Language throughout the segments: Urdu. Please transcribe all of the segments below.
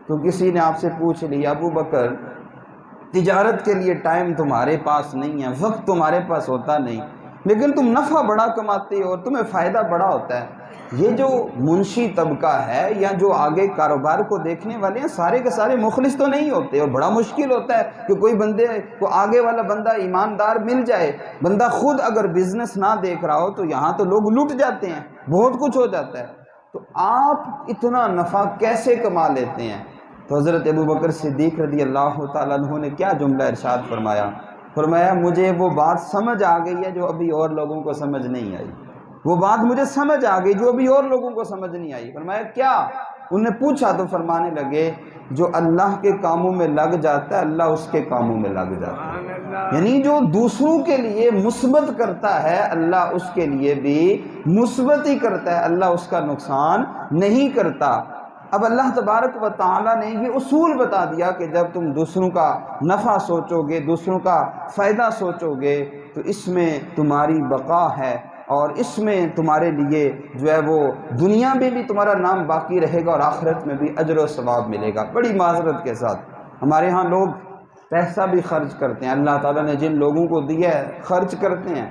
تو کسی نے آپ سے پوچھ لیا ابو بکر تجارت کے لیے ٹائم تمہارے پاس نہیں ہے، وقت تمہارے پاس ہوتا نہیں، لیکن تم نفع بڑا کماتے ہو اور تمہیں فائدہ بڑا ہوتا ہے۔ یہ جو منشی طبقہ ہے یا جو آگے کاروبار کو دیکھنے والے ہیں سارے کے سارے مخلص تو نہیں ہوتے، اور بڑا مشکل ہوتا ہے کہ کوئی بندے کو آگے والا بندہ ایماندار مل جائے۔ بندہ خود اگر بزنس نہ دیکھ رہا ہو تو یہاں تو لوگ لٹ جاتے ہیں، بہت کچھ ہو جاتا ہے۔ تو آپ اتنا نفع کیسے کما لیتے ہیں؟ تو حضرت ابوبکر صدیق رضی اللہ تعالیٰ عنہ نے کیا جملہ ارشاد فرمایا؟ فرمایا مجھے وہ بات سمجھ آ گئی ہے جو ابھی اور لوگوں کو سمجھ نہیں آئی، وہ بات مجھے سمجھ آ گئی جو ابھی اور لوگوں کو سمجھ نہیں آئی۔ فرمایا کیا؟ انہوں نے پوچھا تو فرمانے لگے جو اللہ کے کاموں میں لگ جاتا ہے اللہ اس کے کاموں میں لگ جاتا ہے، یعنی جو دوسروں کے لیے مثبت کرتا ہے اللہ اس کے لیے بھی مثبت ہی کرتا ہے، اللہ اس کا نقصان نہیں کرتا۔ اب اللہ تبارک و تعالیٰ نے یہ اصول بتا دیا کہ جب تم دوسروں کا نفع سوچو گے، دوسروں کا فائدہ سوچو گے تو اس میں تمہاری بقا ہے، اور اس میں تمہارے لیے جو ہے وہ دنیا میں بھی تمہارا نام باقی رہے گا اور آخرت میں بھی اجر و ثواب ملے گا۔ بڑی معذرت کے ساتھ ہمارے ہاں لوگ پیسہ بھی خرچ کرتے ہیں، اللہ تعالیٰ نے جن لوگوں کو دیا ہے خرچ کرتے ہیں۔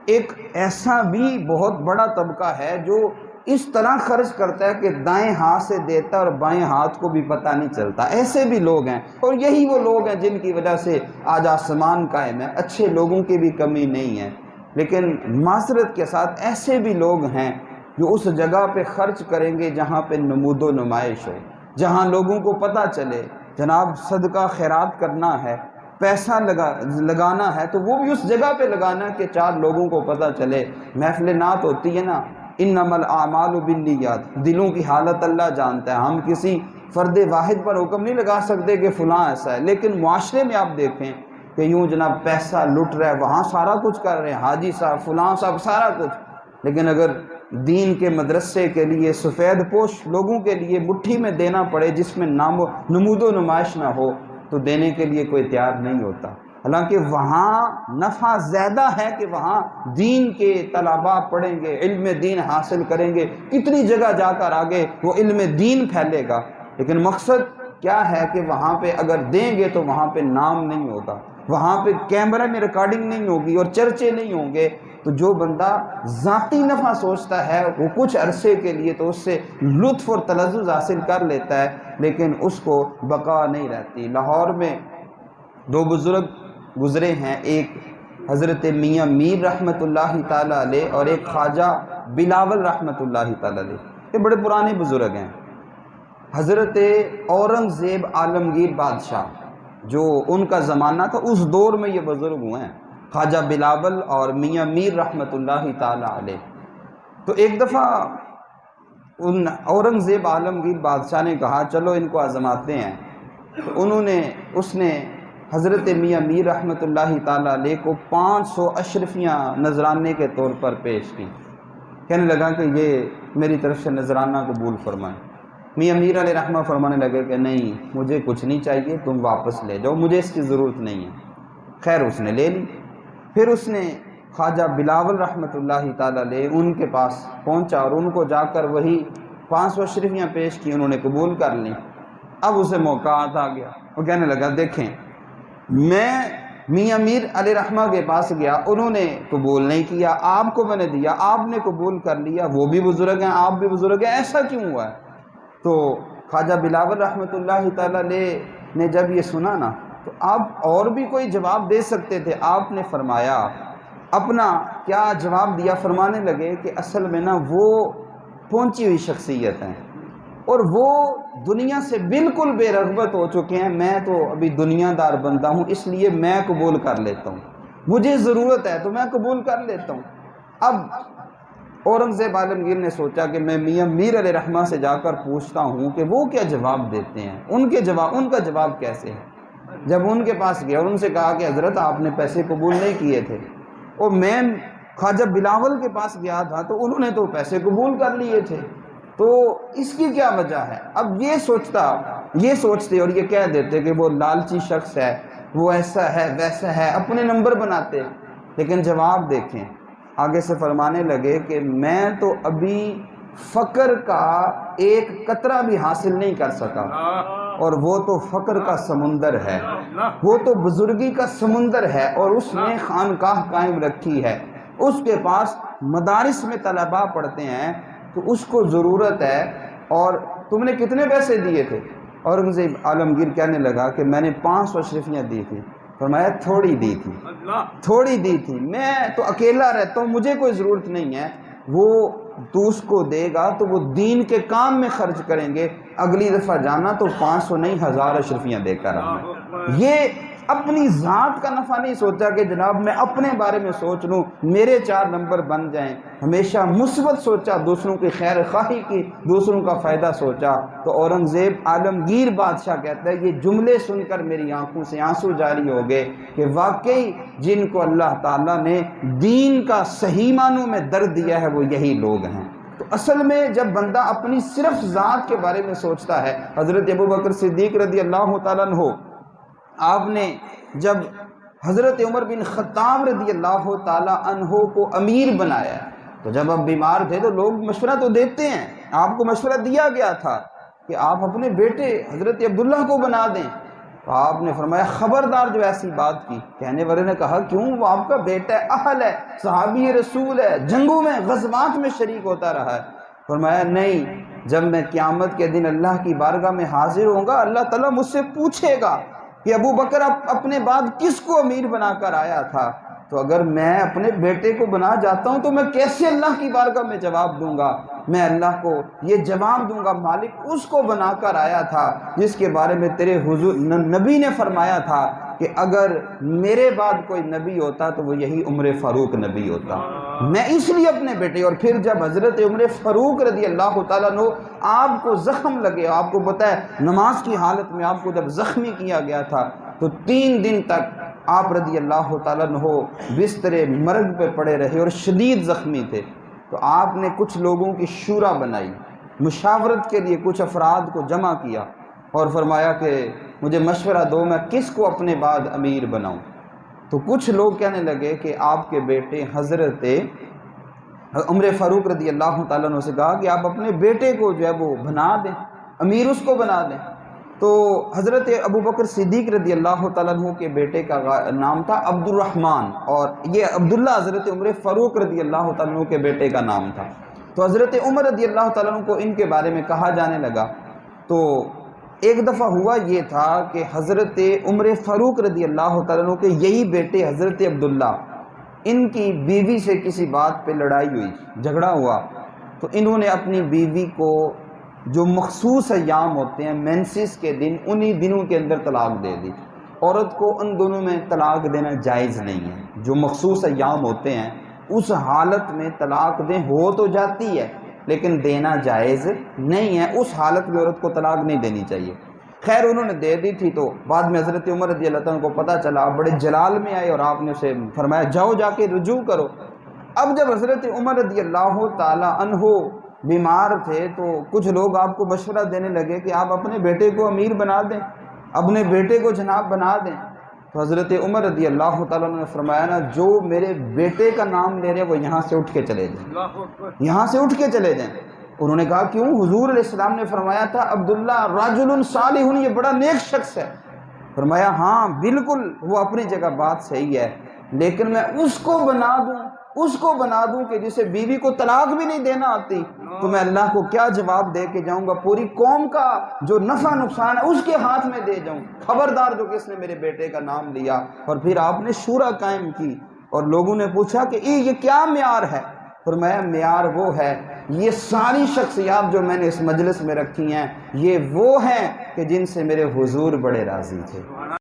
ایک ایسا بھی بہت بڑا طبقہ ہے جو اس طرح خرچ کرتا ہے کہ دائیں ہاتھ سے دیتا ہے اور بائیں ہاتھ کو بھی پتہ نہیں چلتا، ایسے بھی لوگ ہیں۔ اور یہی وہ لوگ ہیں جن کی وجہ سے آج آسمان قائم ہے، اچھے لوگوں کی بھی کمی نہیں ہے، لیکن معذرت کے ساتھ ایسے بھی لوگ ہیں جو اس جگہ پہ خرچ کریں گے جہاں پہ نمود و نمائش ہو، جہاں لوگوں کو پتہ چلے جناب صدقہ خیرات کرنا ہے، پیسہ لگانا ہے تو وہ بھی اس جگہ پہ لگانا کہ چار لوگوں کو پتہ چلے۔ محفل نعت ہوتی ہے نا، انما الاعمال بالنیات، دلوں کی حالت اللہ جانتا ہے، ہم کسی فرد واحد پر حکم نہیں لگا سکتے کہ فلاں ایسا ہے، لیکن معاشرے میں آپ دیکھیں کہ یوں جناب پیسہ لٹ رہا ہے، وہاں سارا کچھ کر رہے ہیں، حاجی صاحب فلاں صاحب سارا کچھ، لیکن اگر دین کے مدرسے کے لیے سفید پوش لوگوں کے لیے مٹھی میں دینا پڑے جس میں نمود و نمائش نہ ہو تو دینے کے لیے کوئی تیار نہیں ہوتا۔ حالانکہ وہاں نفع زیادہ ہے کہ وہاں دین کے طلباء پڑھیں گے، علم دین حاصل کریں گے، کتنی جگہ جا کر آگے وہ علم دین پھیلے گا، لیکن مقصد کیا ہے کہ وہاں پہ اگر دیں گے تو وہاں پہ نام نہیں ہوگا، وہاں پہ کیمرہ میں ریکارڈنگ نہیں ہوگی اور چرچے نہیں ہوں گے۔ تو جو بندہ ذاتی نفع سوچتا ہے وہ کچھ عرصے کے لیے تو اس سے لطف اور تلذذ حاصل کر لیتا ہے، لیکن اس کو بقا نہیں رہتی۔ لاہور میں دو بزرگ گزرے ہیں، ایک حضرت میاں میر رحمۃ اللہ تعالیٰ علیہ اور ایک خواجہ بلاول رحمۃ اللہ تعالیٰ علیہ، یہ بڑے پرانے بزرگ ہیں۔ حضرت اورنگزیب عالمگیر بادشاہ جو ان کا زمانہ تھا اس دور میں یہ بزرگ ہوئے ہیں، خواجہ بلاول اور میاں میر رحمۃ اللہ تعالیٰ علیہ۔ تو ایک دفعہ ان اورنگزیب عالمگیر بادشاہ نے کہا چلو ان کو آزماتے ہیں، تو اس نے حضرت میاں میر رحمۃ اللہ تعالیٰ علیہ کو 500 اشرفیاں نذرانے کے طور پر پیش کی، کہنے لگا کہ یہ میری طرف سے نذرانہ قبول فرمائیں۔ میاں میر علیہ رحمہ فرمانے لگے کہ نہیں مجھے کچھ نہیں چاہیے، تم واپس لے جاؤ، مجھے اس کی ضرورت نہیں ہے۔ خیر اس نے لے لی۔ پھر اس نے خواجہ بلاول رحمۃ اللہ تعالیٰ علیہ ان کے پاس پہنچا اور ان کو جا کر وہی 500 اشرفیاں پیش کی، انہوں نے قبول کر لی۔ اب اسے موقع آ گیا، وہ کہنے لگا دیکھیں میں میاں میر علیہ رحمہ کے پاس گیا، انہوں نے قبول نہیں کیا، آپ کو میں نے دیا، آپ نے قبول کر لیا، وہ بھی بزرگ ہیں آپ بھی بزرگ ہیں، ایسا کیوں ہوا ہے؟ تو خواجہ بلاول رحمۃ اللہ تعالیٰ علیہ نے جب یہ سنا نا تو آپ اور بھی کوئی جواب دے سکتے تھے، آپ نے فرمایا اپنا کیا جواب دیا، فرمانے لگے کہ اصل میں نا وہ پہنچی ہوئی شخصیت ہیں اور وہ دنیا سے بالکل بے رغبت ہو چکے ہیں، میں تو ابھی دنیا دار بندہ ہوں اس لیے میں قبول کر لیتا ہوں، مجھے ضرورت ہے تو میں قبول کر لیتا ہوں۔ اب اورنگزیب عالمگیر نے سوچا کہ میں میاں میر علیہ رحمہ سے جا کر پوچھتا ہوں کہ وہ کیا جواب دیتے ہیں، ان کا جواب کیسے ہے۔ جب ان کے پاس گیا اور ان سے کہا کہ حضرت آپ نے پیسے قبول نہیں کیے تھے، اور میں خواجہ بلاول کے پاس گیا تھا تو انہوں نے تو پیسے قبول کر لیے تھے، تو اس کی کیا وجہ ہے؟ اب یہ سوچتے اور یہ کہہ دیتے کہ وہ لالچی شخص ہے، وہ ایسا ہے ویسا ہے، اپنے نمبر بناتے، لیکن جواب دیکھیں آگے سے فرمانے لگے کہ میں تو ابھی فقر کا ایک قطرہ بھی حاصل نہیں کر سکا، اور وہ تو فقر کا سمندر ہے، وہ تو بزرگی کا سمندر ہے، اور اس نے خانقاہ قائم رکھی ہے، اس کے پاس مدارس میں طلباء پڑھتے ہیں، تو اس کو ضرورت ہے۔ اور تم نے کتنے پیسے دیے تھے؟ اورنگزیب عالمگیر کہنے لگا کہ میں نے 500 اشرفیاں دی تھی۔ فرمایا تھوڑی دی تھی، تھوڑی دی تھی، میں تو اکیلا رہتا ہوں، مجھے کوئی ضرورت نہیں ہے، وہ تو اس کو دے گا تو وہ دین کے کام میں خرچ کریں گے، اگلی دفعہ جانا تو 500 نہیں 1000 اشرفیاں دے کر آنا۔ یہ اپنی ذات کا نفع نہیں سوچا کہ جناب میں اپنے بارے میں سوچ لوں، میرے 4 نمبر بن جائیں، ہمیشہ مثبت سوچا، دوسروں کی خیر خواہی کی، دوسروں کا فائدہ سوچا۔ تو اورنگزیب عالمگیر بادشاہ کہتا ہے یہ جملے سن کر میری آنکھوں سے آنسو جاری ہو گئے کہ واقعی جن کو اللہ تعالیٰ نے دین کا صحیح معنوں میں درد دیا ہے وہ یہی لوگ ہیں۔ تو اصل میں جب بندہ اپنی صرف ذات کے بارے میں سوچتا ہے، حضرت ابوبکر صدیق رضی اللہ تعالیٰ عنہ، آپ نے جب حضرت عمر بن خطاب رضی اللہ تعالیٰ عنہ کو امیر بنایا، تو جب آپ بیمار تھے تو لوگ مشورہ تو دیتے ہیں، آپ کو مشورہ دیا گیا تھا کہ آپ اپنے بیٹے حضرت عبداللہ کو بنا دیں، تو آپ نے فرمایا خبردار جو ایسی بات کی۔ کہنے والے نے کہا کیوں؟ وہ آپ کا بیٹا ہے، اہل ہے، صحابی رسول ہے، جنگوں میں غزوات میں شریک ہوتا رہا ہے۔ فرمایا نہیں، جب میں قیامت کے دن اللہ کی بارگاہ میں حاضر ہوں گا، اللہ تعالیٰ مجھ سے پوچھے گا کہ ابو بکر اپنے بعد کس کو امیر بنا کر آیا تھا؟ تو اگر میں اپنے بیٹے کو بنا جاتا ہوں تو میں کیسے اللہ کی بارگاہ میں جواب دوں گا؟ میں اللہ کو یہ جواب دوں گا مالک اس کو بنا کر آیا تھا جس کے بارے میں تیرے حضور نبی نے فرمایا تھا کہ اگر میرے بعد کوئی نبی ہوتا تو وہ یہی عمر فاروق نبی ہوتا۔ میں اس لیے اپنے بیٹے، اور پھر جب حضرت عمر فاروق رضی اللہ تعالیٰ عنہ آپ کو زخم لگے، آپ کو پتہ ہے نماز کی حالت میں آپ کو جب زخمی کیا گیا تھا تو 3 دن تک آپ رضی اللہ تعالیٰ عنہ بستر مرگ پہ پڑے رہے اور شدید زخمی تھے۔ تو آپ نے کچھ لوگوں کی شورا بنائی، مشاورت کے لیے کچھ افراد کو جمع کیا اور فرمایا کہ مجھے مشورہ دو میں کس کو اپنے بعد امیر بناؤں۔ تو کچھ لوگ کہنے لگے کہ آپ کے بیٹے حضرت عمر فاروق رضی اللہ تعالیٰ عنہ سے کہا کہ آپ اپنے بیٹے کو جو ہے وہ بنا دیں، امیر اس کو بنا دیں۔ تو حضرت ابوبکر صدیق رضی اللہ تعالیٰ عنہ کے بیٹے کا نام تھا عبد الرحمن، اور یہ عبداللہ حضرت عمر فاروق رضی اللہ تعالیٰ عنہ کے بیٹے کا نام تھا۔ تو حضرت عمر رضی اللہ تعالیٰ عنہ کو ان کے بارے میں کہا جانے لگا۔ تو ایک دفعہ ہوا یہ تھا کہ حضرت عمر فاروق رضی اللہ تعالیٰ عنہ کے یہی بیٹے حضرت عبداللہ، ان کی بیوی سے کسی بات پہ لڑائی ہوئی، جھگڑا ہوا، تو انہوں نے اپنی بیوی کو جو مخصوص ایام ہوتے ہیں مینسس کے دن، انہی دنوں کے اندر طلاق دے دی۔ عورت کو ان دنوں میں طلاق دینا جائز نہیں ہے، جو مخصوص ایام ہوتے ہیں اس حالت میں طلاق دیں ہو تو جاتی ہے لیکن دینا جائز نہیں ہے، اس حالت میں عورت کو طلاق نہیں دینی چاہیے۔ خیر انہوں نے دے دی تھی، تو بعد میں حضرت عمر رضی اللہ عنہ کو پتہ چلا، بڑے جلال میں آئے اور آپ نے اسے فرمایا جاؤ جا کے رجوع کرو۔ اب جب حضرت عمر رضی اللہ تعالی عنہ بیمار تھے تو کچھ لوگ آپ کو مشورہ دینے لگے کہ آپ اپنے بیٹے کو امیر بنا دیں، اپنے بیٹے کو جناب بنا دیں۔ تو حضرت عمر رضی اللہ تعالیٰ عنہ نے فرمایا نا، جو میرے بیٹے کا نام لے رہے وہ یہاں سے اٹھ کے چلے جائیں، یہاں سے اٹھ کے چلے جائیں۔ انہوں نے کہا کیوں؟ حضور علیہ السلام نے فرمایا تھا عبداللہ رجل صالح، یہ بڑا نیک شخص ہے۔ فرمایا ہاں بالکل وہ اپنی جگہ بات صحیح ہے، لیکن میں اس کو بنا دوں کہ جسے بیوی کو طلاق بھی نہیں دینا آتی، تو میں اللہ کو کیا جواب دے کے جاؤں گا؟ پوری قوم کا جو نفع نقصان ہے اس کے ہاتھ میں دے جاؤں، خبردار جو کس نے میرے بیٹے کا نام لیا۔ اور پھر آپ نے شورا قائم کی اور لوگوں نے پوچھا کہ یہ کیا معیار ہے؟ فرمایا معیار وہ ہے، یہ ساری شخصیات جو میں نے اس مجلس میں رکھی ہیں یہ وہ ہیں کہ جن سے میرے حضور بڑے راضی تھے۔